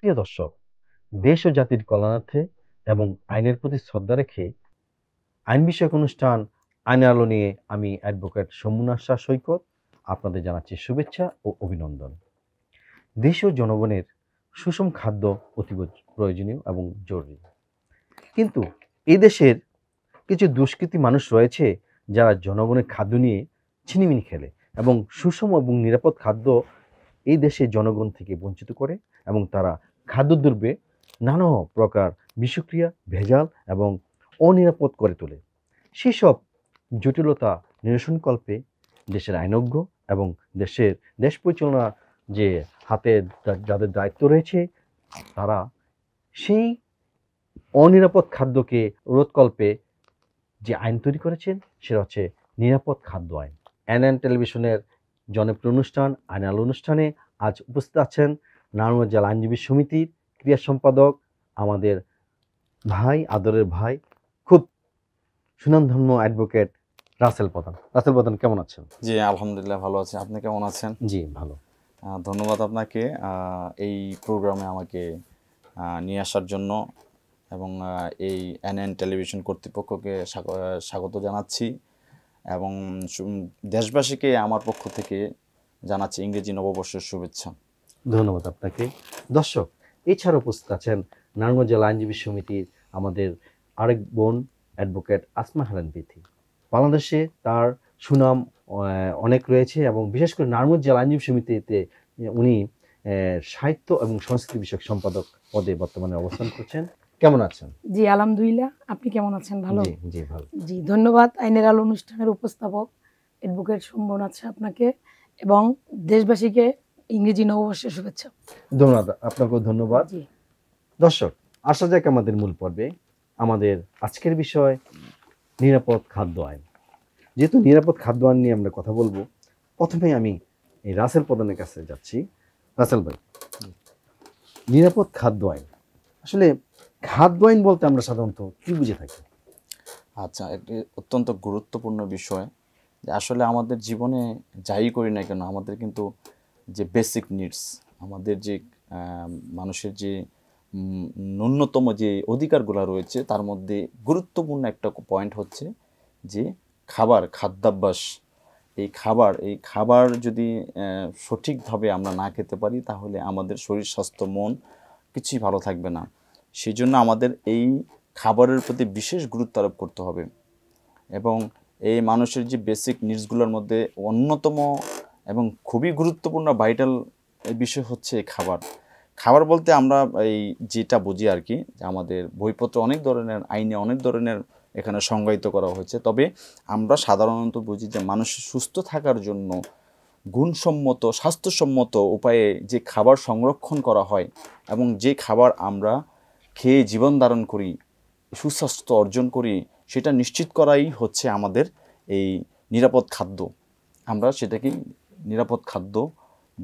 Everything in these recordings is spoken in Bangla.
সুপ্রিয় দর্শক, দেশ ও জাতির কল্যাণার্থে এবং আইনের প্রতি শ্রদ্ধা রেখে আইন বিষয়ক অনুষ্ঠান আইনের আলো নিয়ে আমি অ্যাডভোকেট শম্ভু শাহ সৈকত আপনাদের জানাচ্ছি শুভেচ্ছা ও অভিনন্দন। দেশ ও জনগণের সুষম খাদ্য অতীব প্রয়োজনীয় এবং জরুরি, কিন্তু এই দেশের কিছু দুষ্কৃতী মানুষ রয়েছে যারা জনগণের খাদ্য নিয়ে ছিনিমিনি খেলে এবং সুষম এবং নিরাপদ খাদ্য এই দেশের জনগণ থেকে বঞ্চিত করে এবং তারা খাদ্যদ্রব্যে নানা প্রকার বিষক্রিয়া, ভেজাল এবং অনিরাপদ করে তোলে। সেসব জটিলতা নিরসনকল্পে দেশের আইনজ্ঞ এবং দেশ পরিচালনা যে হাতে যাদের দায়িত্ব রয়েছে, তারা সেই অনিরাপদ খাদ্যকে রোধকল্পে যে আইন তৈরি করেছেন সেটা হচ্ছে নিরাপদ খাদ্য আইন। এনএন টেলিভিশনের জনপ্রিয় অনুষ্ঠান আইন আলো অনুষ্ঠানে আজ উপস্থিত আছেন নারায়ণগঞ্জ জেলা আইনজীবী সমিতির ক্রিয়া সম্পাদক আমাদের ভাই, আদরের ভাই, খুব সুনামধন্য অ্যাডভোকেট রাসেল প্রধান। রাসেল প্রধান, কেমন আছেন? জি, আলহামদুলিল্লাহ ভালো আছি। আপনি কেমন আছেন? জি, ভালো। ধন্যবাদ আপনাকে এই প্রোগ্রামে আমাকে নিয়ে আসার জন্য এবং এই এনএন টেলিভিশন কর্তৃপক্ষকে স্বাগত জানাচ্ছি এবং দেশবাসীকে আমার পক্ষ থেকে জানাচ্ছি ইংরেজি নববর্ষের শুভেচ্ছা। ধন্যবাদ আপনাকে। দর্শক, এছাড়া উপস্থিত আছেন নারায়ণগঞ্জ জেলা আইনজীবী সমিতির আমাদের আরেক বোন অ্যাডভোকেট আসমা হেলেন বিথি। বাংলাদেশে তার সুনাম অনেক রয়েছে এবং বিশেষ করে নারায়ণগঞ্জ জেলা আইনজীবী সমিতিতে উনি সাহিত্য এবং সংস্কৃতি বিষয়ক সম্পাদক পদে বর্তমানে অবস্থান করছেন। কেমন আছেন? জি, আলহামদুলিল্লাহ। আপনি কেমন আছেন? ভালো। জি, ভালো। জি, ধন্যবাদ আইনের আলো অনুষ্ঠানের উপস্থাপক অ্যাডভোকেট শম্ভু আপনাকে এবং দেশবাসীকে ইংরেজি নববর্ষের শুভেচ্ছা। ধন্যবাদ, আপনাকেও ধন্যবাদ। দর্শক, আসা যাক আমাদের মূল পর্বে। আমাদের আজকের বিষয় নিরাপদ খাদ্য আইন। যেহেতু নিরাপদ খাদ্য আইন নিয়ে আমরা কথা বলবো, প্রথমে আমি এই রাসেল প্রধানের কাছে যাচ্ছি। রাসেল ভাই, নিরাপদ খাদ্য আইন, আসলে খাদ্য আইন বলতে আমরা সাধারণত কি বুঝে থাকি? আচ্ছা, একটি অত্যন্ত গুরুত্বপূর্ণ বিষয় যে আসলে আমাদের জীবনে যাই করি না কেন, আমাদের কিন্তু যে বেসিক নিডস, আমাদের যে মানুষের যে ন্যূনতম যে অধিকারগুলো রয়েছে তার মধ্যে গুরুত্বপূর্ণ একটা পয়েন্ট হচ্ছে যে খাদ্যাভ্যাস। এই খাবার যদি সঠিকভাবে আমরা না খেতে পারি তাহলে আমাদের শরীর স্বাস্থ্য মন কিছুই ভালো থাকবে না। সেই জন্য আমাদের এই খাবারের প্রতি বিশেষ গুরুত্ব আরোপ করতে হবে এবং এই মানুষের যে বেসিক নিডসগুলোর মধ্যে অন্যতম এবং খুবই গুরুত্বপূর্ণ ভাইটাল বিষয় হচ্ছে খাবার বলতে আমরা এই যেটা বুঝি আর কি, আমাদের বইপত্র অনেক ধরনের, আইনে অনেক ধরনের এখানে সংজ্ঞায়িত করা হয়েছে, তবে আমরা সাধারণত বুঝি যে মানুষের সুস্থ থাকার জন্য গুণসম্মত স্বাস্থ্যসম্মত উপায়ে যে খাবার সংরক্ষণ করা হয় এবং যে খাবার আমরা খেয়ে জীবন ধারণ করি, সুস্বাস্থ্য অর্জন করি, সেটা নিশ্চিত করাই হচ্ছে আমাদের এই নিরাপদ খাদ্য। আমরা সেটাকে নিরাপদ খাদ্য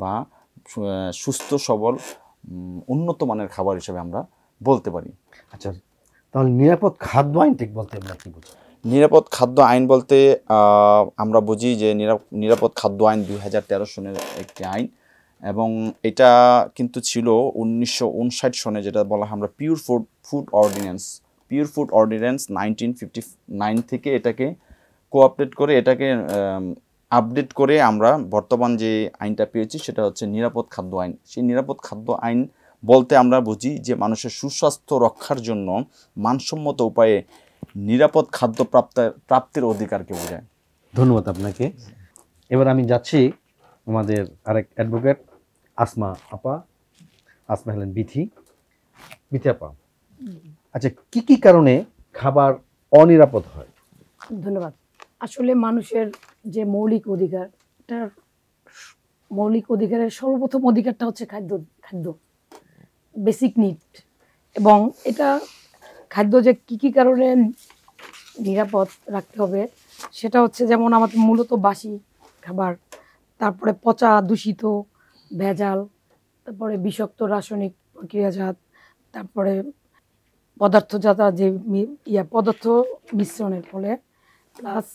বা সুস্থ সবল উন্নত মানের খাবার হিসেবে আমরা বলতে পারি। আচ্ছা, তাহলে নিরাপদ খাদ্য আইন ঠিক বলতে আমরা কি বুঝি? নিরাপদ খাদ্য আইন বলতে আমরা বুঝি যে নিরাপদ খাদ্য আইন 2013 সনের একটি আইন এবং এটা কিন্তু ছিল 1959 সনে, যেটা বলা হয় আমরা পিওর ফুড অর্ডিন্যান্স 1959 থেকে এটাকে কোঅপারেট করে এটাকে আপডেট করে আমরা বর্তমান যে আইনটা পেয়েছি সেটা হচ্ছে নিরাপদ খাদ্য আইন। সেই নিরাপদ খাদ্য আইন বলতে আমরা বুঝি যে মানুষের সুস্বাস্থ্য রক্ষার জন্য মানসম্মত উপায়ে নিরাপদ খাদ্য প্রাপ্তির অধিকারকে বোঝায়। ধন্যবাদ আপনাকে। এবার আমি যাচ্ছি আমাদের আরেক অ্যাডভোকেট আসমা হেলেন বিথি আপা। আচ্ছা, কি কারণে খাবার অনিরাপদ হয়? ধন্যবাদ। আসলে মানুষের যে মৌলিক অধিকারের সর্বপ্রথম অধিকারটা হচ্ছে খাদ্য বেসিক নিড, এবং এটা খাদ্য যে কি কারণে নিরাপদ রাখতে হবে সেটা হচ্ছে, যেমন আমাদের মূলত বাসি খাবার, তারপরে পচা দূষিত ভেজাল, তারপরে বিষাক্ত রাসায়নিক প্রক্রিয়াজাত, তারপরে পদার্থজাত যে পদার্থ মিশ্রণের ফলে, প্লাস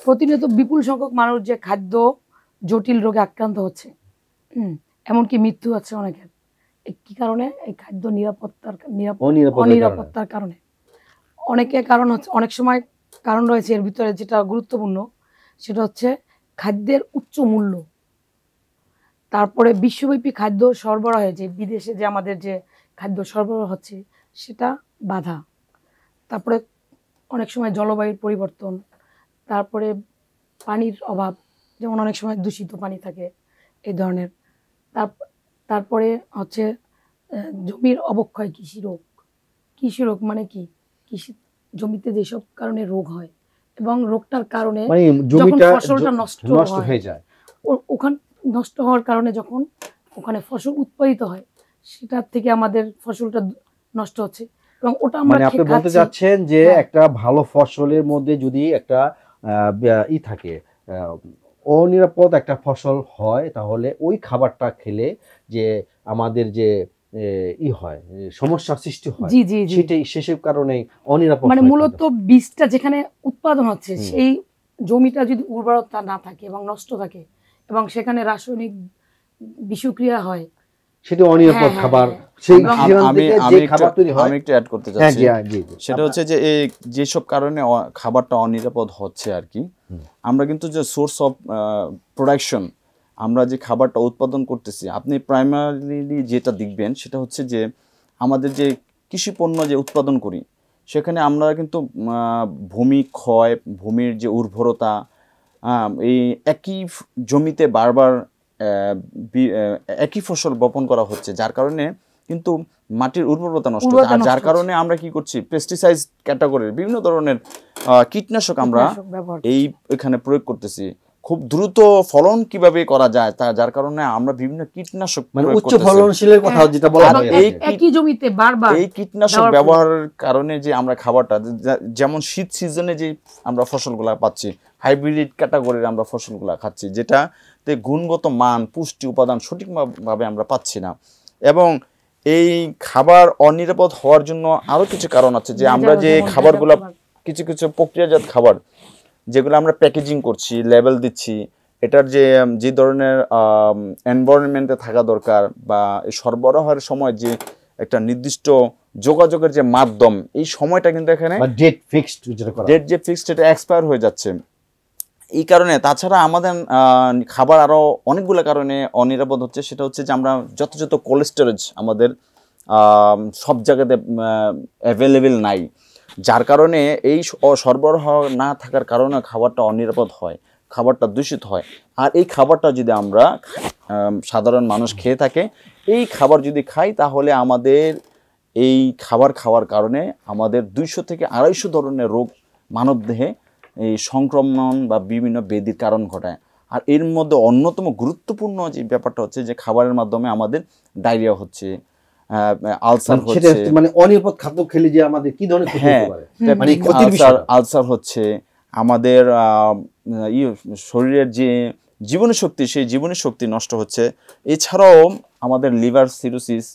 প্রতিনিয়ত বিপুল সংখ্যক মানুষ যে খাদ্য জটিল রোগে আক্রান্ত হচ্ছে, এমনকি মৃত্যু হচ্ছে অনেকের। কি কারণে? এই খাদ্য অনিরাপত্তার অনিরাপত্তার কারণে। অনেক সময় কারণ রয়েছে এর ভিতরে, যেটা গুরুত্বপূর্ণ সেটা হচ্ছে খাদ্যের উচ্চ মূল্য। তারপরে বিশ্বব্যাপী খাদ্য সরবরাহে যে বিদেশে যে আমাদের যে খাদ্য সরবরাহ হচ্ছে সেটা বাধা। তারপরে অনেক সময় জলবায়ুর পরিবর্তন, তারপরে পানির অভাব, যেমন অনেক সময় দূষিত পানি থাকে এই ধরনের। তারপরে হচ্ছে জমির অবক্ষয়, কৃষি রোগ মানে কি, কৃষি জমিতে যেসব কারণে রোগ হয় এবং রোগটার কারণে মানে যখন জমিটা ফসলটা নষ্ট হয়ে যায়, ওখান নষ্ট হওয়ার কারণে যখন ওখানে ফসল উৎপাদিত হয় সেটার থেকে আমাদের ফসলটা নষ্ট হচ্ছে এবং ওটা আমরা মানে আপনি বলতে খাচ্ছি। চাচ্ছেন যে হ্যাঁ। একটা ভালো ফসলের মধ্যে যদি একটা থাকে, অনিরাপদ একটা ফসল হয়, তাহলে ওই খাবারটা খেলে যে আমাদের যে হয়, সমস্যার সৃষ্টি হয়, জি জি জি সেটাই সেসব কারণে অনিরাপদ মানে হয় মূলত খাদ্য। বীজটা যেখানে উৎপাদন হচ্ছে হুম। সেই জমিটা যদি উর্বরতা না থাকে এবং নষ্ট থাকে এবং সেখানে রাসায়নিক বিষক্রিয়া হয়, সেটা অনিরাপদ হ্যাঁ, খাবার, হ্যাঁ, সেই এবং সেখান আমি থেকে আমি যে একটু খাবার তৈরি হয়। আমি একটু অ্যাড করতে হ্যাঁ চাচ্ছি। জি জি। সেটা হচ্ছে যে এই যেসব কারণে খাবারটা অনিরাপদ হচ্ছে আর কি, আমরা কিন্তু যে সোর্স অফ প্রোডাকশন, আমরা যে খাবারটা উৎপাদন করতেছি, আপনি প্রাইমারিলি যেটা দেখবেন সেটা হচ্ছে যে আমাদের যে কৃষি পণ্য যে উৎপাদন করি, সেখানে আমরা কিন্তু ভূমি ক্ষয়, ভূমির যে উর্বরতা, এই একই জমিতে বারবার একই ফসল বপন করা হচ্ছে, যার কারণে কিন্তু মাটির উর্বরতা নষ্ট হচ্ছে। আর যার কারণে আমরা কি করছি, পেস্টিসাইড ক্যাটাগরির বিভিন্ন ধরনের কীটনাশক আমরা এখানে প্রয়োগ করতেছি। খুব দ্রুত ফলন কিভাবে করা যায় যার কারণে আমরা বিভিন্ন কীটনাশক মানে উচ্চ ফলনশীলের কথা যেটা বলা হয়, একই জমিতে বারবার এই কীটনাশক ব্যবহারের কারণে যে আমরা খাবারটা, যেমন শীত সিজনে যে আমরা ফসলগুলা পাচ্ছি, হাইব্রিড ক্যাটাগরির আমরা ফসলগুলা খাচ্ছি, যেটাতে গুণগত মান, পুষ্টি উপাদান সঠিকভাবে আমরা পাচ্ছি না। এবং এই খাবার অনিরাপদ হওয়ার জন্য আরো কিছু কারণ আছে, যে আমরা যে খাবারগুলা, কিছু কিছু প্রক্রিয়াজাত খাবার যেগুলো আমরা প্যাকেজিং করছি, লেবেল দিচ্ছি, এটার যে ধরনের এনভায়রনমেন্টে থাকা দরকার বা সরবরাহের সময় যে একটা নির্দিষ্ট যোগাযোগের যে মাধ্যম, এই সময়টা কিন্তু এখানে ডেট যে ফিক্সড এটা এক্সপায়ার হয়ে যাচ্ছে। এই কারণে, তাছাড়া আমাদের খাবার আরও অনেকগুলো কারণে অনিরাপদ হচ্ছে। সেটা হচ্ছে যে আমরা যত কোল্ড স্টোরেজ আমাদের সব জায়গাতে অ্যাভেলেবেল নাই, যার কারণে এই সরবরাহ না থাকার কারণে খাবারটা অনিরাপদ হয়, খাবারটা দূষিত হয়। আর এই খাবারটা যদি আমরা সাধারণ মানুষ খেয়ে থাকে, এই খাবার যদি খাই, তাহলে আমাদের এই খাবার খাওয়ার কারণে আমাদের 200 থেকে 250 ধরনের রোগ মানবদেহে এই সংক্রমণ বা বিভিন্ন ব্যাধির কারণ ঘটায়। আর এর মধ্যে অন্যতম গুরুত্বপূর্ণ যে ব্যাপারটা হচ্ছে যে খাবারের মাধ্যমে আমাদের ডায়রিয়া হচ্ছে, আলসার হচ্ছে। মানে অনিরাপদ খাদ্য খেলে যে আমাদের কি ধরনের ক্ষতি হতে পারে, মানে আলসার হচ্ছে, আমাদের শরীরের যে জীবনী শক্তি, সেই জীবনী শক্তি নষ্ট হচ্ছে। এছাড়াও আমাদের লিভার সিরোসিস,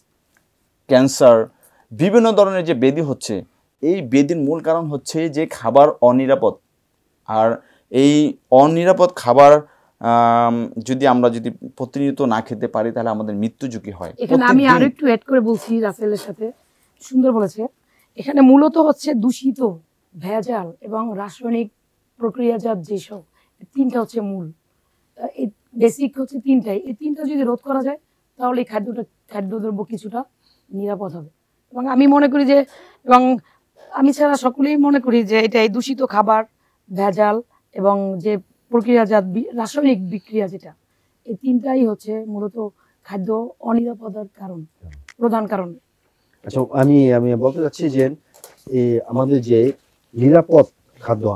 ক্যান্সার, বিভিন্ন ধরনের যে ব্যাধি হচ্ছে, এই ব্যাধির মূল কারণ হচ্ছে যে খাবার অনিরাপদ। আর এই অনিরাপদ খাবার যদি আমরা প্রতিনিয়ত না খেতে পারি, তাহলে আমাদের মৃত্যু ঝুঁকি হয়। এখানে আমি আরো একটু অ্যাড করে বলছি, রাসেলের সাথে সুন্দর বলেছে। এখানে মূলত হচ্ছে দূষিত, ভেজাল এবং রাসায়নিক প্রক্রিয়াজাত যেসব, তিনটা হচ্ছে মূল, এই বেসিক হচ্ছে তিনটাই। এই তিনটা যদি রোধ করা যায়, তাহলে এই খাদ্যদ্রব্য কিছুটা নিরাপদ হবে। এবং আমি মনে করি যে, এবং আমি ছাড়া সকলেই মনে করি যে এটা এই দূষিত খাবার, ভেজাল এবং যে প্রক্রিয়াজাত রাসায়নিক বিক্রিয়া, যেটা, এই তিনটাই হচ্ছে মূলত খাদ্য অনিরাপদার কারণ, প্রধান কারণ। আচ্ছা, আমি বলতে চাচ্ছি যে আমাদের যে নিরাপদ খাদ্য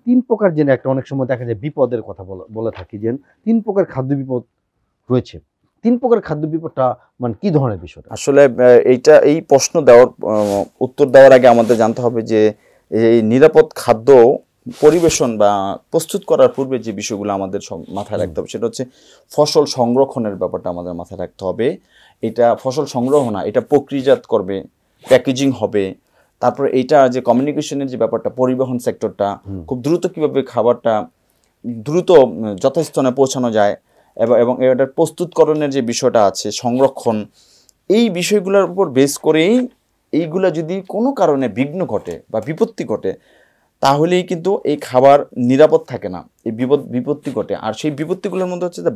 3 প্রকার, যে একটা অনেক সময় দেখা যায় বিপদের কথা বলে থাকি, যে 3 প্রকার খাদ্য বিপদ রয়েছে। 3 প্রকার খাদ্য বিপদটা মানে কি ধরনের বিষয়? আসলে এই প্রশ্ন উত্তর দেওয়ার আগে আমাদের জানতে হবে যে এই নিরাপদ খাদ্য পরিবেশন বা প্রস্তুত করার পূর্বে যে বিষয়গুলো আমাদের মাথায় রাখতে হবে, সেটা হচ্ছে ফসল সংরক্ষণের ব্যাপারটা আমাদের মাথায় রাখতে হবে। এটা ফসল সংগ্রহ না, এটা প্রক্রিয়াজাত করবে, প্যাকেজিং হবে। তারপরে এইটা যে কমিউনিকেশনের যে ব্যাপারটা, পরিবহন সেক্টরটা, খুব দ্রুত কিভাবে খাবারটা দ্রুত যথাস্থানে পৌঁছানো যায়, এবং এটার প্রস্তুতকরণের যে বিষয়টা আছে, সংরক্ষণ, এই বিষয়গুলোর উপর বেস করেই এইগুলা যদি কোনো কারণে বিঘ্ন ঘটে বা বিপত্তি ঘটে, তাহলেই কিন্তু এই খাবার নিরাপদ থাকে না, এই বিপত্তি ঘটে। আর সেই বিপত্তিগুলোর মধ্যে হচ্ছে যে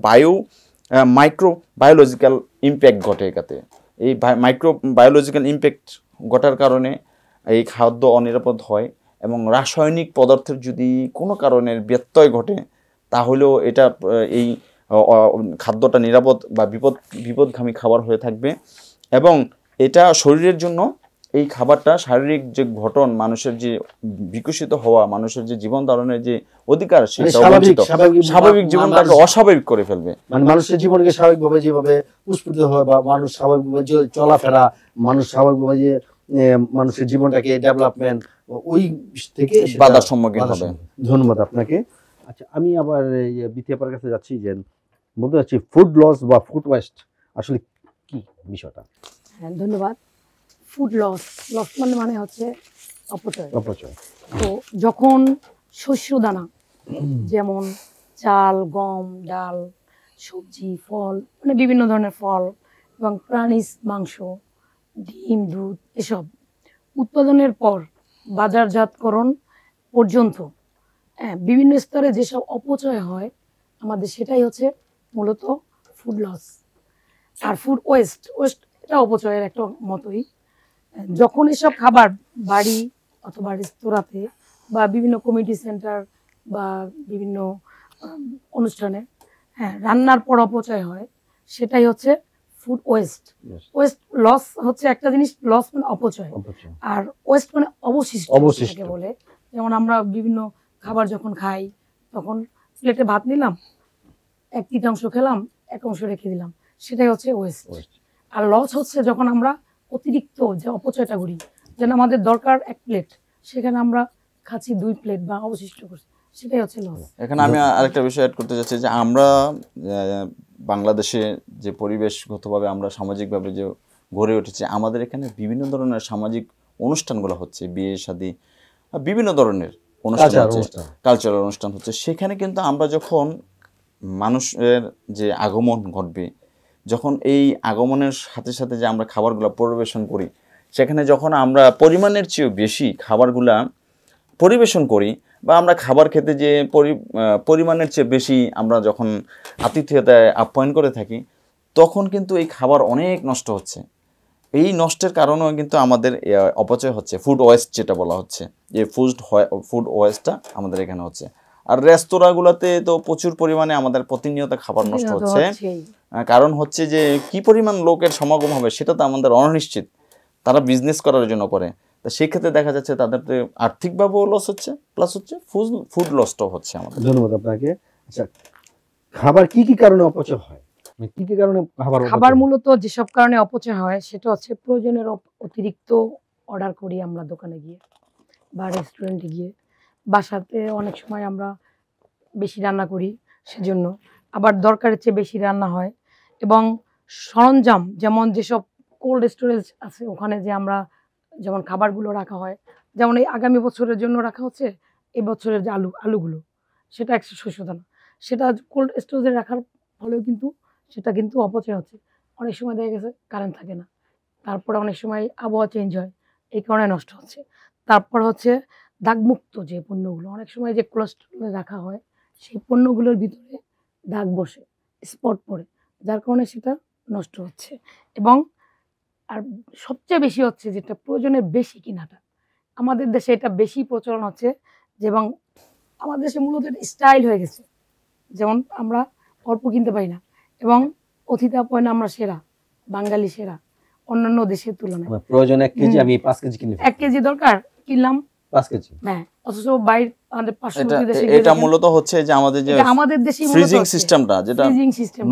মাইক্রো বায়োলজিক্যাল ইম্প্যাক্ট ঘটে। এটাতে এই মাইক্রো বায়োলজিক্যাল ইম্প্যাক্ট ঘটার কারণে এই খাদ্য অনিরাপদ হয়, এবং রাসায়নিক পদার্থের যদি কোনো কারণের ব্যত্যয় ঘটে, তাহলেও এটা এই খাদ্যটা নিরাপদ বা বিপদগামী খাবার হয়ে থাকবে। এবং এটা শরীরের জন্য, এই খাবারটা শারীরিক যে গঠন, মানুষের যে বিকশিত হওয়া, মানুষের যে জীবন ধারণের যে অধিকার, সেটা স্বাভাবিক জীবনটাকে অস্বাভাবিক করে ফেলবে। মানে মানুষের জীবনকে স্বাভাবিকভাবে যেভাবে পুষ্পিত হয় বা মানুষ স্বাভাবিকভাবে যে চলাফেরা, মানুষ স্বাভাবিকভাবে যে মানুষের জীবনটাকে ডেভেলপমেন্ট, ওই থেকে বাধার সম্মুখীন হবে। ধন্যবাদ আপনাকে। আচ্ছা, আমি আবার বিথিয়াপার কাছে যাচ্ছি, যে বলতে চাচ্ছি ফুড লস বা ফুড ওয়েস্ট আসলে কি বিষয়টা? হ্যাঁ, ধন্যবাদ। ফুড লস মানে হচ্ছে অপচয়। তো যখন শস্য দানা, যেমন চাল, গম, ডাল, সবজি, ফল, মানে বিভিন্ন ধরনের ফল এবং প্রাণীজ মাংস, ডিম, দুধ, এসব উৎপাদনের পর বাজারজাতকরণ পর্যন্ত বিভিন্ন স্তরে যেসব অপচয় হয় আমাদের, সেটাই হচ্ছে মূলত ফুড লস। আর ফুড ওয়েস্ট এটা অপচয়ের একটা মতোই। যখন এসব খাবার বাড়ি অথবা রেস্তোরাঁতে বা বিভিন্ন কমিউনিটি সেন্টার বা বিভিন্ন অনুষ্ঠানে রান্নার পর অপচয় হয়, সেটাই হচ্ছে ফুড ওয়েস্ট। লস হচ্ছে একটা জিনিস, লস মানে অপচয়, আর ওয়েস্ট মানে অবশিষ্ট বলে। যেমন আমরা বিভিন্ন খাবার যখন খাই, তখন প্লেটে ভাত নিলাম, 1/3 খেলাম, 1 অংশ রেখে দিলাম, সেটাই হচ্ছে ওয়েস্ট। আর লস হচ্ছে যখন আমরা অতিরিক্ত যে অপচয়টা করি, যেন আমাদের দরকার 1 প্লেট, সেখানে আমরা খাচ্ছি 2 প্লেট বা অবশিষ্ট করছি, সেটাই হচ্ছে লস। এখানে আমি আরেকটা বিষয় অ্যাড করতে চাচ্ছি, যে আমরা বাংলাদেশে যে পরিবেশগতভাবে আমরা সামাজিকভাবে যে গড়ে উঠেছি, আমাদের এখানে বিভিন্ন ধরনের সামাজিক অনুষ্ঠানগুলো হচ্ছে, বিয়ে শাদী, বিভিন্ন ধরনের অনুষ্ঠান হচ্ছে, কালচারাল অনুষ্ঠান হচ্ছে। সেখানে কিন্তু আমরা যখন মানুষের যে আগমন ঘটবে, যখন এই আগমনের সাথে সাথে যে আমরা খাবারগুলো পরিবেশন করি, সেখানে যখন আমরা পরিমাণের চেয়েও বেশি খাবারগুলা পরিবেশন করি, বা আমরা খাবার খেতে যে পরিমাণের চেয়ে বেশি আমরা যখন আতিথেয়তায় আপ্যায়ন করে থাকি, তখন কিন্তু এই খাবার অনেক নষ্ট হচ্ছে। এই নষ্টের কারণেও কিন্তু আমাদের অপচয় হচ্ছে, ফুড ওয়েস্ট যেটা বলা হচ্ছে, যে ফুড ওয়েস্টটা আমাদের এখানে হচ্ছে। আর রেস্তোরাঁগুলোতে তো প্রচুর পরিমাণে আমাদের প্রতিনিয়ত খাবার নষ্ট হচ্ছে। কারণ হচ্ছে যে কি পরিমাণ লোকের সমাগম হবে সেটা তো আমাদের অনিশ্চিত, তারা বিজনেস করার জন্য করে। তা সেক্ষেত্রে দেখা যাচ্ছে তাদের আর্থিকভাবেও লস হচ্ছে, প্লাস হচ্ছে ফুড লসটাও হচ্ছে আমাদের। ধন্যবাদ আপনাকে। আচ্ছা, খাবার কি কি কারণে অপচয় হয়? কি কি কারণে খাবার মূলত যেসব কারণে অপচয় হয়, সেটা হচ্ছে প্রয়োজনের অতিরিক্ত অর্ডার করি আমরা দোকানে গিয়ে বা রেস্টুরেন্টে গিয়ে, বাসাতে অনেক সময় আমরা বেশি রান্না করি, সেজন্য আবার দরকারের চেয়ে বেশি রান্না হয়। এবং সরঞ্জাম, যেমন যেসব কোল্ড স্টোরেজ আছে, ওখানে যে আমরা যেমন খাবারগুলো রাখা হয়, যেমন এই আগামী বছরের জন্য রাখা হচ্ছে, এই বছরের যে আলুগুলো, সেটা 100 শস্য দানা, সেটা কোল্ড স্টোরেজে রাখার ফলেও কিন্তু সেটা কিন্তু অপচয় হচ্ছে। অনেক সময় দেখা গেছে কারেন্ট থাকে না, তারপরে অনেক সময় আবহাওয়া চেঞ্জ হয়, এই কারণে নষ্ট হচ্ছে। তারপর হচ্ছে দাগমুক্ত যে পণ্যগুলো, অনেক সময় যে কোল্ড স্টোরে রাখা হয়, সেই পণ্যগুলোর ভিতরে দাগ বসে, স্পট পড়ে, যার কারণে সেটা নষ্ট হচ্ছে। এবং আর সবচেয়ে বেশি হচ্ছে যেটা প্রয়োজনের বেশি কিনাটা, আমাদের দেশে এটা বেশি প্রচলন হচ্ছে। এবং আমাদের দেশে মূলত স্টাইল হয়ে গেছে, যেমন আমরা অল্প কিনতে পারি না, এবং অতিথি আমরা সেরা, বাঙালি সেরা অন্যান্য দেশের তুলনায়। প্রয়োজন 1 কেজি, আমি 5 কেজি কিনি, 1 কেজি দরকার, কিনলাম 5 কেজি। হ্যাঁ, অথচ বাইরে আমাদের 500 দেশে এটা মূলত হচ্ছে যে আমাদের দেশে ফ্রিজিং সিস্টেমটা, যেটা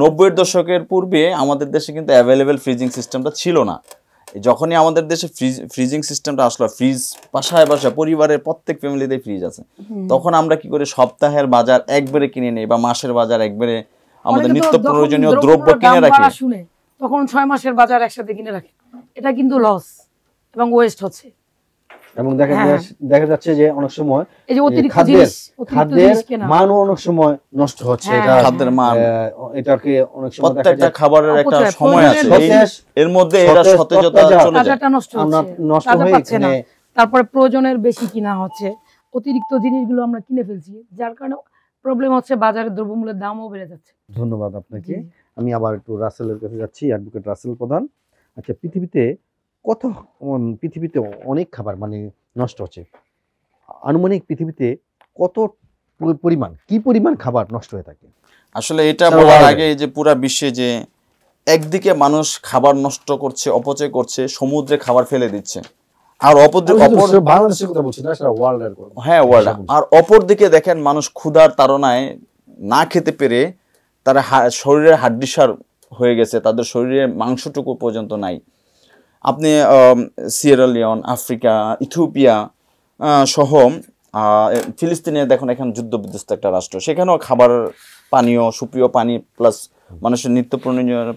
90-এর দশকের পূর্বে আমাদের দেশে কিন্তু অ্যাভেলেবেল ফ্রিজিং সিস্টেমটা ছিল না। যখনই আমাদের দেশে ফ্রিজিং সিস্টেমটা আসলো, ফ্রিজ বাসায় পরিবারের প্রত্যেক ফ্যামিলিতে ফ্রিজ আছে, তখন আমরা কি করে সপ্তাহের বাজার একবারে কিনে নেই, বা মাসের বাজার একবারে আমাদের নিত্য প্রয়োজনীয় দ্রব্য কিনে রাখি, তখন 6 মাসের বাজার একসাথে কিনে রাখে। এটা কিন্তু লস এবং ওয়েস্ট হচ্ছে। এবং হ্যাঁ। দেখা যাচ্ছে যে অনেক সময় এই যে অতিরিক্ত খাদ্যের জিনিস কেনা মানও অনেক সময় নষ্ট হচ্ছে। হ্যাঁ, এটা খাদ্যের মান এটাকে অনেক সময় দেখা প্রত্যেকটা যায় খাবারের একটা অপচয়, সময় আছে, প্রয়োজনের এই- এর মধ্যে এরা সতেজ, সতেজতা তরতাজা, চলে যায়। তাজাটা নষ্ট আমরা হচ্ছে, নষ্ট তাজা হয়ে পাচ্ছে না। এখানে তারপরে প্রয়োজনের বেশি কিনা হচ্ছে, অতিরিক্ত জিনিসগুলো আমরা কিনে ফেলছি, যার কারণে প্রবলেম হচ্ছে বাজারে দ্রব্যমূল্যের দামও বেড়ে যাচ্ছে। ধন্যবাদ আপনাকে। জি। আমি আবার একটু রাসেলের কাছে যাচ্ছি, অ্যাডভোকেট রাসেল প্রধান। আচ্ছা, পৃথিবীতে অনেক খাবার মানে নষ্ট হচ্ছে। আনুমানিক পৃথিবীতে কত কি পরিমাণ খাবার নষ্ট হয়ে থাকে? আসলে এটা সারা বলার world-এ। আগে যে পুরা বিশ্বে যে একদিকে মানুষ খাবার নষ্ট করছে, অপচয় করছে, সমুদ্রে খাবার ফেলে দিচ্ছে, আর অপর বাংলাদেশের কথা বলছি না, সারা ওয়ার্ল্ড এর কথা। হ্যাঁ ওয়ার্ল্ড, আর অপর দিকে দেখেন মানুষ ক্ষুধার তাড়নায় না খেতে পেরে তারা শরীরের হাড্ডিসার হয়ে গেছে, তাদের শরীরের মাংসটুকু পর্যন্ত নাই। আপনি সিয়েরা লিওন, আফ্রিকা, ইথিওপিয়া সহ ফিলিস্তিনে দেখুন, এখন যুদ্ধ বিধ্বস্ত একটা রাষ্ট্র, সেখানেও খাবার পানীয়, সুপ্রিয় পানি প্লাস মানুষের নিত্য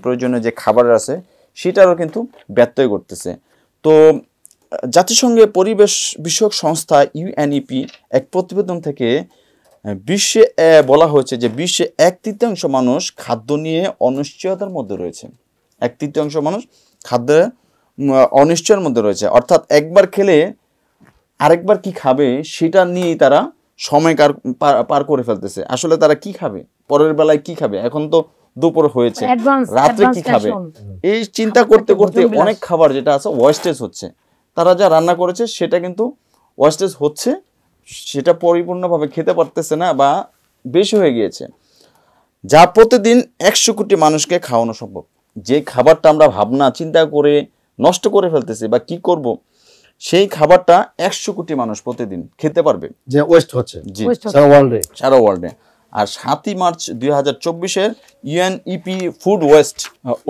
প্রয়োজনীয় যে খাবার আছে সেটারও কিন্তু ব্যত্যয় করতেছে। তো জাতিসংঘের পরিবেশ বিষয়ক সংস্থা ইউএনইপি এক প্রতিবেদন থেকে বিশ্বে বলা হয়েছে যে বিশ্বে 1/3 মানুষ খাদ্য নিয়ে অনিশ্চয়তার মধ্যে রয়েছে। 1/3 মানুষ খাদ্যের অনিশ্চয়ের মধ্যে রয়েছে, অর্থাৎ একবার খেলে আরেকবার কি খাবে সেটা নিয়েই তারা সময় পার করে ফেলতেছে। আসলে তারা কি খাবে, পরের বেলায় কি খাবে, এখন তো দুপুর হয়েছে, রাত্রে কি খাবে, এই চিন্তা করতে করতে অনেক খাবার যেটা আছে ওয়েস্টেজ হচ্ছে। তারা যা রান্না করেছে সেটা কিন্তু ওয়েস্টেজ হচ্ছে, সেটা পরিপূর্ণভাবে খেতে পারতেছে না বা বেশি হয়ে গিয়েছে, যা প্রতিদিন 100 কোটি মানুষকে খাওয়ানো সম্ভব। যে খাবারটা আমরা ভাবনা চিন্তা করে নষ্ট করে ফেলতেছি বা কি করব, সেই খাবারটা 100 কোটি মানুষ প্রতিদিন খেতে পারবে, যে ওয়েস্ট হচ্ছে জি সারা ওয়ার্ল্ডে। সারা ওয়ার্ল্ডে। আর 7 মার্চ 2024-এর ইউএনইপি ফুড ওয়েস্ট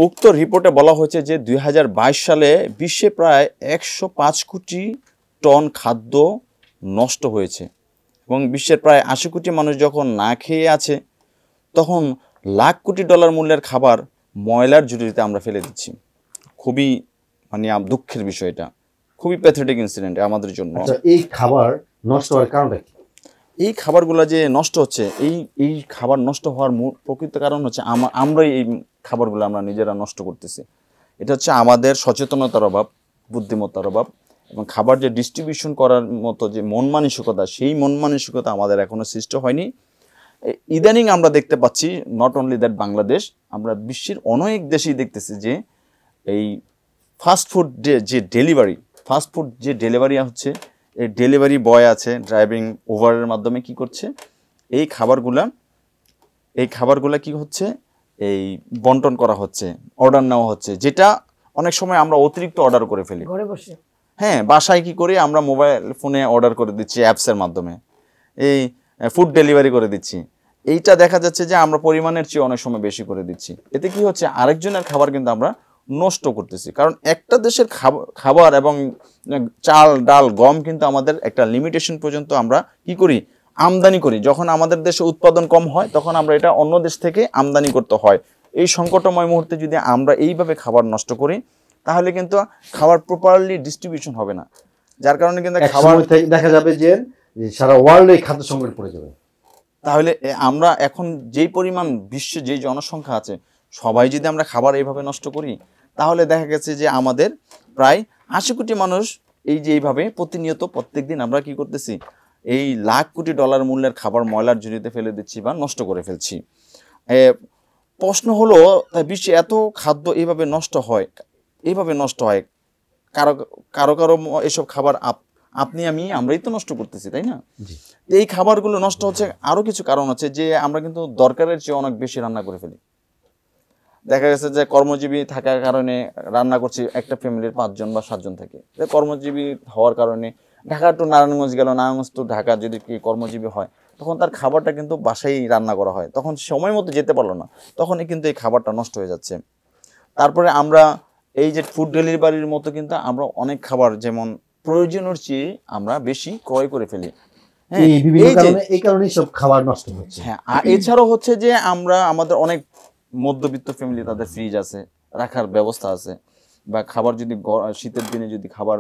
উক্ত রিপোর্টে বলা হয়েছে যে 2022 সালে বিশ্বে প্রায় 105 কোটি টন খাদ্য নষ্ট হয়েছে, এবং বিশ্বের প্রায় 80 কোটি মানুষ যখন না খেয়ে আছে, তখন লাখ কোটি ডলার মূল্যের খাবার ময়লার ঝুড়িতে আমরা ফেলে দিচ্ছি। খুবই মানে দুঃখের বিষয়, এটা খুবই প্যাথেটিক ইনসিডেন্ট আমাদের জন্য। আচ্ছা, এই খাবার নষ্ট হওয়ার কারণটা কি? এই খাবারগুলো যে নষ্ট হচ্ছে, এই খাবার নষ্ট হওয়ার প্রকৃত কারণ হচ্ছে আমরাই এই খাবারগুলো আমরা নিজেরা নষ্ট করতেছি। এটা হচ্ছে আমাদের সচেতনতার অভাব, বুদ্ধিমত্তার অভাব, এবং খাবার যে ডিস্ট্রিবিউশন করার মতো যে মন মানসিকতা, সেই মন মানসিকতা আমাদের এখনো সৃষ্টি হয়নি। ইদানিং আমরা দেখতে পাচ্ছি, নট অনলি দ্যাট বাংলাদেশ, আমরা বিশ্বের অনেক দেশেই দেখতেছি যে এই ফাস্টফুড যে ডেলিভারি হচ্ছে, এই ডেলিভারি বয় আছে ড্রাইভিং ওভারের মাধ্যমে কি করছে, এই খাবারগুলা কি হচ্ছে, এই বন্টন করা হচ্ছে, অর্ডার নেওয়া হচ্ছে, যেটা অনেক সময় আমরা অতিরিক্ত অর্ডার করে ফেলি ঘরে বসে। হ্যাঁ, বাসায় কি করি আমরা মোবাইল ফোনে অর্ডার করে দিচ্ছি, অ্যাপসের মাধ্যমে এই ফুড ডেলিভারি করে দিচ্ছি। এইটা দেখা যাচ্ছে যে আমরা পরিমাণের চেয়ে অনেক সময় বেশি করে দিচ্ছি। এতে কি হচ্ছে, আরেকজনের খাবার কিন্তু আমরা নষ্ট করতেছি। কারণ একটা দেশের খাবার এবং চাল, ডাল, গম কিন্তু আমাদের একটা লিমিটেশন পর্যন্ত আমরা কি করি, আমদানি করি। যখন আমাদের দেশে উৎপাদন কম হয়, তখন আমরা এটা অন্য দেশ থেকে আমদানি করতে হয়। এই সংকটময় মুহূর্তে যদি আমরা এইভাবে খাবার নষ্ট করি, তাহলে কিন্তু খাবার প্রপারলি ডিস্ট্রিবিউশন হবে না, যার কারণে কিন্তু খাবার দেখা যাবে যে সারা ওয়ার্ল্ডে খাদ্য সংকট পড়ে যাবে। তাহলে আমরা এখন যেই পরিমাণ বিশ্বে যেই জনসংখ্যা আছে, সবাই যদি আমরা খাবার এইভাবে নষ্ট করি, তাহলে দেখা গেছে যে আমাদের প্রায় 80 কোটি মানুষ এই যে এইভাবে প্রতিনিয়ত প্রত্যেকদিন আমরা কি করতেছি, এই লাখ কোটি ডলার মূল্যের খাবার ময়লার ঝুড়িতে ফেলে দিচ্ছি বা নষ্ট করে ফেলছি। প্রশ্ন হলো, তাই বিশ্বে এত খাদ্য এইভাবে নষ্ট হয় কারো কারো কারো এসব খাবার আমরাই তো নষ্ট করতেছি, তাই না? এই খাবারগুলো নষ্ট হচ্ছে আরো কিছু কারণ আছে, যে আমরা কিন্তু দরকারের চেয়ে অনেক বেশি রান্না করে ফেলি। দেখা গেছে যে কর্মজীবী থাকার কারণে রান্না করছি একটা ফ্যামিলির 5 জন বা 7 জন থেকে। কর্মজীবী হওয়ার কারণে ঢাকা টু নারায়ণগঞ্জ গেল, নারায়ণগঞ্জ টু ঢাকা যদি কি কর্মজীবী হয়, তখন তার খাবারটা কিন্তু বাসায় রান্না করা হয়, তখন সময় মতো যেতে পারলো না, তখনই কিন্তু এই খাবারটা নষ্ট হয়ে যাচ্ছে। তারপরে আমরা এই যে ফুড ডেলিভারির মতো কিন্তু আমরা অনেক খাবার যেমন প্রয়োজনের চেয়ে আমরা বেশি ক্রয় করে ফেলি। এই কারণে সব খাবার নষ্ট হচ্ছে। হ্যাঁ, আর এছাড়াও হচ্ছে যে আমাদের অনেক মধ্যবিত্ত ফ্যামিলি, তাদের ফ্রিজ আছে, রাখার ব্যবস্থা আছে, বা খাবার যদি শীতের দিনে যদি খাবার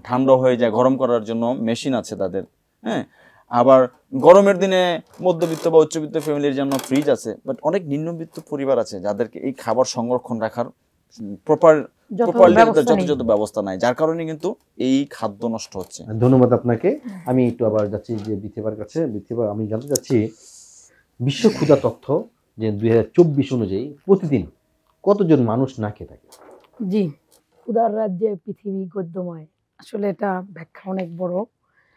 ঠান্ডা হয়ে যায়, গরম করার জন্য মেশিন আছে তাদের, হ্যাঁ। আবার গরমের দিনে মধ্যবিত্ত বা উচ্চবিত্ত ফ্যামিলির জন্য ফ্রিজ আছে, বাট অনেক নিম্নবিত্ত পরিবার আছে যাদেরকে এই খাবার সংরক্ষণ রাখার যথাযথ ব্যবস্থা নাই, যার কারণে কিন্তু এই খাদ্য নষ্ট হচ্ছে। ধন্যবাদ আপনাকে। আমি একটু আবার যাচ্ছি যে বিথিবার কাছে। বিথিবা, আমি জানতে চাচ্ছি বিশ্ব ক্ষুধা তথ্য যে 2024 অনুযায়ী প্রতিদিন কতজন মানুষ না খেয়ে থাকে? জি, ক্ষুধার রাজ্যে পৃথিবী গদ্যময়, আসলে এটা ব্যাখ্যা অনেক বড়।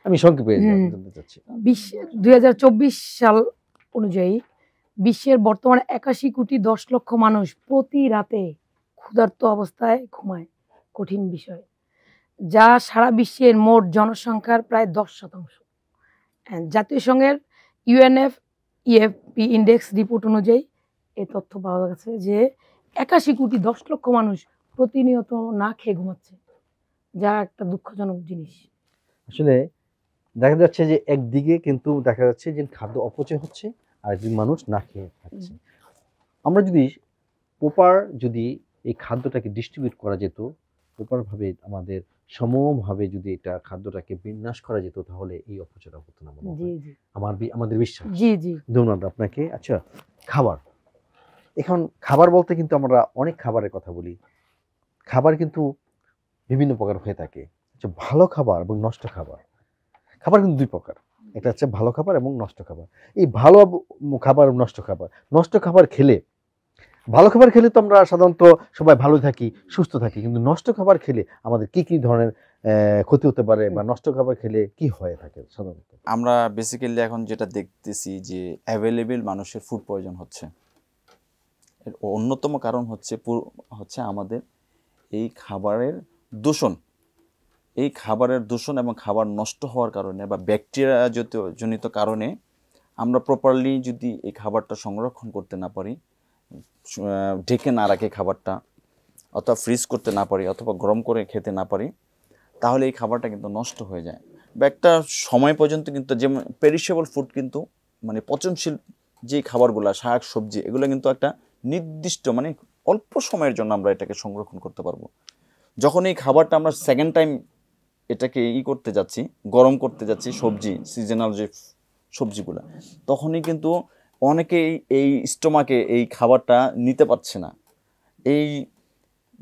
আমি সংক্ষেপে জানতে চাচ্ছি। 2024 সাল অনুযায়ী বিশ্বের বর্তমানে 81 কোটি 10 লক্ষ মানুষ প্রতি রাতে ক্ষুধার্ত অবস্থায় ঘুমায়। কঠিন বিষয়, যা সারা বিশ্বের মোট জনসংখ্যার প্রায় 10%। জাতিসংঘের ইউএনএফপিএ ইন্ডেক্স রিপোর্ট অনুযায়ী এই তথ্য পাওয়া গেছে যে 81 কোটি 10 লক্ষ মানুষ প্রতিনিয়ত না খেয়ে ঘুমাচ্ছে, যা একটা দুঃখজনক জিনিস। আসলে দেখা যাচ্ছে যে একদিকে কিন্তু দেখা যাচ্ছে যে খাদ্য অপচয় হচ্ছে, আর একদিকে মানুষ না খেয়ে থাকছে। আমরা যদি এই খাদ্যটাকে ডিস্ট্রিবিউট করা যেত, প্রপারভাবে আমাদের সমভাবে যদি এটা খাদ্যটাকে বিন্যাস করা যেত, তাহলে এই অপচয়টা হতো না মনে হয়। আমাদের বিশ্বাস। জি জি, ধন্যবাদ আপনাকে। আচ্ছা, খাবার, এখন খাবার বলতে কিন্তু আমরা অনেক খাবারের কথা বলি। খাবার কিন্তু বিভিন্ন প্রকার হয়ে থাকে। আচ্ছা, ভালো খাবার এবং নষ্ট খাবার, খাবার কিন্তু দুই প্রকার, একটা হচ্ছে ভালো খাবার এবং নষ্ট খাবার। এই ভালো খাবার এবং নষ্ট খাবার খেলে, ভালো খাবার খেলে তো আমরা সাধারণত সবাই ভালো থাকি, সুস্থ থাকি, কিন্তু নষ্ট খাবার খেলে আমাদের কি কি ধরনের ক্ষতি হতে পারে, বা নষ্ট খাবার খেলে কি হয়ে থাকে সাধারণত? আমরা বেসিক্যালি এখন যেটা দেখতেছি যে অ্যাভেলেবেল মানুষের ফুড পয়জন হচ্ছে। এর অন্যতম কারণ হচ্ছে আমাদের এই খাবারের দূষণ। এই খাবারের দূষণ এবং খাবার নষ্ট হওয়ার কারণে বা ব্যাকটেরিয়া জনিত কারণে আমরা প্রপারলি যদি এই খাবারটা সংরক্ষণ করতে না পারি, ঢেকে না রাখে খাবারটা, অথবা ফ্রিজ করতে না পারি, অথবা গরম করে খেতে না পারি, তাহলে এই খাবারটা কিন্তু নষ্ট হয়ে যায়। বা একটা সময় পর্যন্ত কিন্তু, যেমন পেরিশেবল ফুড কিন্তু মানে পচনশীল যে খাবারগুলো, শাক সবজি, এগুলো কিন্তু একটা নির্দিষ্ট মানে অল্প সময়ের জন্য আমরা এটাকে সংরক্ষণ করতে পারবো। যখন এই খাবারটা আমরা সেকেন্ড টাইম এটাকে করতে যাচ্ছি, গরম করতে যাচ্ছি, সবজি সিজনাল যে সবজিগুলো, তখনই কিন্তু অনেকেই এই স্টোমাকে এই খাবারটা নিতে পারছে না।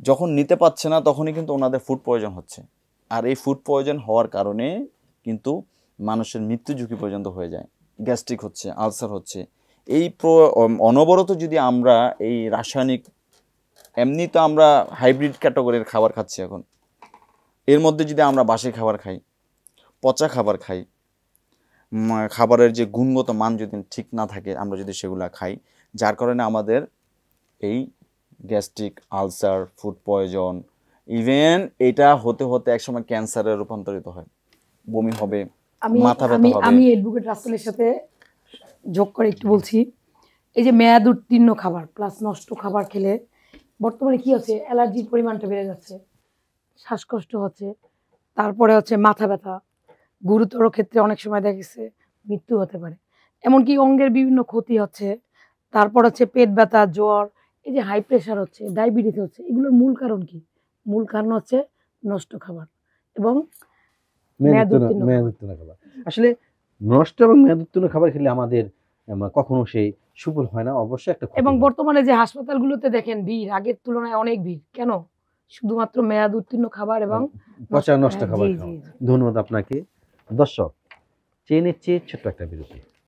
যখন নিতে পারছে না, তখনই কিন্তু ওনাদের ফুড পয়জন হচ্ছে। আর এই ফুড পয়জন হওয়ার কারণে কিন্তু মানুষের মৃত্যু ঝুঁকি পর্যন্ত হয়ে যায়, গ্যাস্ট্রিক হচ্ছে, আলসার হচ্ছে। এই অনবরত যদি আমরা এই রাসায়নিক, এমনি তো আমরা হাইব্রিড ক্যাটাগরির খাবার খাচ্ছি এখন, এর মধ্যে যদি আমরা বাসি খাবার খাই, পচা খাবার খাই, খাবারের যে গুণগত মান যদি ঠিক না থাকে, আমরা যদি সেগুলো খাই, যার কারণে আমাদের এই gastric, ulcer, food poison, even এটা হতে হতে একসময় ক্যান্সারে রূপান্তরিত হয়, বমি হবে, মাথা ব্যথা হবে। আমি অ্যাডভোকেট রাসেলের সাথে যোগ করে একটু বলছি, এই যে মেয়াদ উত্তীর্ণ খাবার প্লাস নষ্ট খাবার খেলে বর্তমানে কি হচ্ছে, অ্যালার্জির পরিমাণটা বেড়ে যাচ্ছে, শ্বাসকষ্ট হচ্ছে, তারপরে হচ্ছে মাথা ব্যথা, গুরুতর ক্ষেত্রে অনেক সময় দেখা গেছে মৃত্যু হতে পারে, এমনকি অঙ্গের বিভিন্ন ক্ষতি হচ্ছে, তারপর হচ্ছে পেট ব্যথা, জ্বর, এই যে হাই প্রেশার হচ্ছে, ডায়াবেটিস হচ্ছে। এগুলোর মূল কারণ কি? মূল কারণ হচ্ছে নষ্ট খাবার এবং মেয়াদ উত্তীর্ণ খাবার। আসলে নষ্ট এবং মেয়াদ উত্তীর্ণ খাবার খেলে আমাদের কখনো সেই সুফল হয় না, অবশ্যই একটা। এবং বর্তমানে যে হাসপাতালগুলোতে দেখেন ভিড় আগের তুলনায় অনেক ভিড়, কেন? শুধুমাত্র মেয়াদ উত্তীর্ণ খাবার এবং পচা নষ্ট খাবার খাওয়া। ধন্যবাদ আপনাকে। দর্শক, চেয়ে নিচ্ছি ছোট্ট একটা বিরতি।